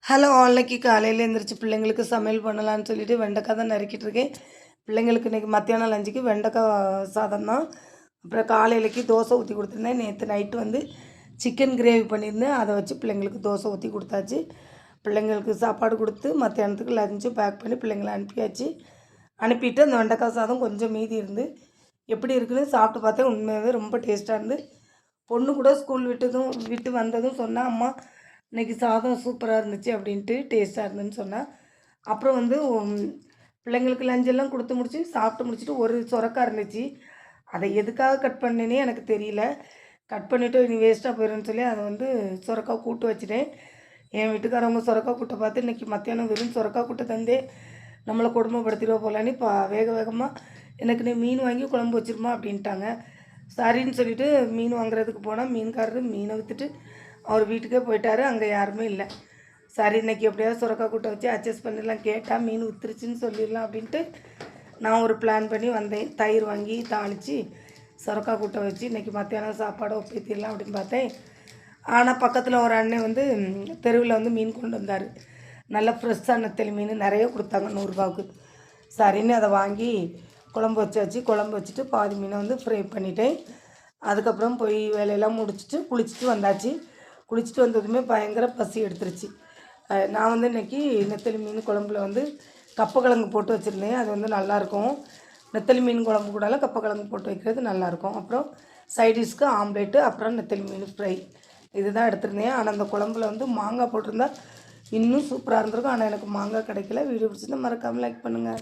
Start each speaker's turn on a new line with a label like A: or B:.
A: Hello இன்னைக்கு காலையில் எழுந்திரிச்சு பிள்ளைங்களுக்கு சமையல் பண்ணலான்னு சொல்லிட்டு வெண்டைக்காய் தான் நறுக்கிட்டு இருக்கேன். பிள்ளைங்களுக்கு இன்றைக்கி மத்தியானம் லஞ்சுக்கு வெண்டைக்காய் சாதம் தான். அப்புறம் காலையிலக்கு தோசை ஊற்றி கொடுத்துருந்தேன். நேற்று நைட்டு வந்து சிக்கன் கிரேவி பண்ணியிருந்தேன். அதை வச்சு பிள்ளைங்களுக்கு தோசை ஊற்றி கொடுத்தாச்சு. பிள்ளைங்களுக்கு சாப்பாடு கொடுத்து மத்தியானத்துக்கு லஞ்சு பேக் பண்ணி பிள்ளைங்களை அனுப்பியாச்சு. அனுப்பிட்டு அந்த வெண்டைக்காய் சாதம் கொஞ்சம் மீதி இருந்து எப்படி இருக்குன்னு சாப்பிட்டு பார்த்தேன். உண்மையாகவே ரொம்ப டேஸ்ட்டாக இருந்து பொண்ணு கூட ஸ்கூல் விட்டு வந்ததும் சொன்னால், அம்மா இன்றைக்கி சாதம் சூப்பராக இருந்துச்சு அப்படின்ட்டு டேஸ்ட்டாக இருந்துன்னு சொன்னேன். அப்புறம் வந்து பிள்ளைங்களுக்கு லஞ்செல்லாம் கொடுத்து முடிச்சு சாப்பிட்டு முடிச்சுட்டு ஒரு சொரக்காய் இருந்துச்சு. அதை எதுக்காக கட் பண்ணேனே எனக்கு தெரியல. கட் பண்ணிவிட்டு இனி வேஸ்ட்டாக போயிடும்னு சொல்லி அதை வந்து சொரக்காய் கூட்டு வச்சுட்டேன். என் வீட்டுக்காரவங்க சொரக்காய் கூட்டை பார்த்து இன்றைக்கி மத்தியானம் வெறும் சொரக்காய் கூட்டை தந்தே நம்மளை கொடுமைப்படுத்திடுவா போலான்னு இப்போ வேகமாக எனக்கு நீ மீன் வாங்கி குழம்பு வச்சிருமா அப்படின்ட்டாங்க. சரின்னு சொல்லிவிட்டு மீன் வாங்குறதுக்கு போனால் மீன்காரரு மீனை விற்றுட்டு அவர் வீட்டுக்கே போயிட்டார். அங்கே யாருமே இல்லை. சரி இன்றைக்கி எப்படியாவது சுரக்காய் கூட்டை வச்சு அட்ஜஸ்ட் பண்ணிடலாம். கேட்டால் மீன் விற்றுருச்சின்னு சொல்லிடலாம் அப்படின்ட்டு நான் ஒரு பிளான் பண்ணி வந்தேன். தயிர் வாங்கி தாளித்து சுரக்காய் கூட்டை வச்சு இன்றைக்கி மத்தியானம் சாப்பாடை ஒப்பித்திடலாம் அப்படின்னு பார்த்தேன். ஆனால் பக்கத்தில் ஒரு அண்ணன் வந்து தெருவில் வந்து மீன் கொண்டு வந்தார். நல்ல ஃப்ரெஷ்ஷாக நெத்தலி மீன் நிறைய கொடுத்தாங்க 100 ரூபாவுக்கு. சரின்னு அதை வாங்கி குழம்பு வச்சாச்சு. குழம்பு வச்சுட்டு பாதி மீனை வந்து ஃப்ரை பண்ணிட்டேன். அதுக்கப்புறம் போய் வேலையெல்லாம் முடிச்சுட்டு குளிச்சுட்டு வந்தாச்சு. குளிச்சுட்டு வந்ததுமே பயங்கர பசி எடுத்துருச்சு. நான் வந்து இன்றைக்கி நெத்தலி மீன் குழம்புல வந்து கப்பக்கிழங்கு போட்டு வச்சுருந்தேன். அது வந்து நல்லாயிருக்கும். நெத்தலி மீன் குழம்பு கூடலாம் கப்பக்கிழங்கு போட்டு வைக்கிறது நல்லாயிருக்கும். அப்புறம் சைடிஷ்க்கு ஆம்லேட்டு, அப்புறம் நெத்தலி மீன் ஃப்ரை இது தான் எடுத்திருந்தேன். ஆனால் அந்த குழம்புல வந்து மாங்காய் போட்டிருந்தா இன்னும் சூப்பராக இருந்திருக்கும். ஆனால் எனக்கு மாங்காய் கிடைக்கல. வீடியோ பிடிச்சிருந்தா மறக்காமல் லைக் பண்ணுங்கள்.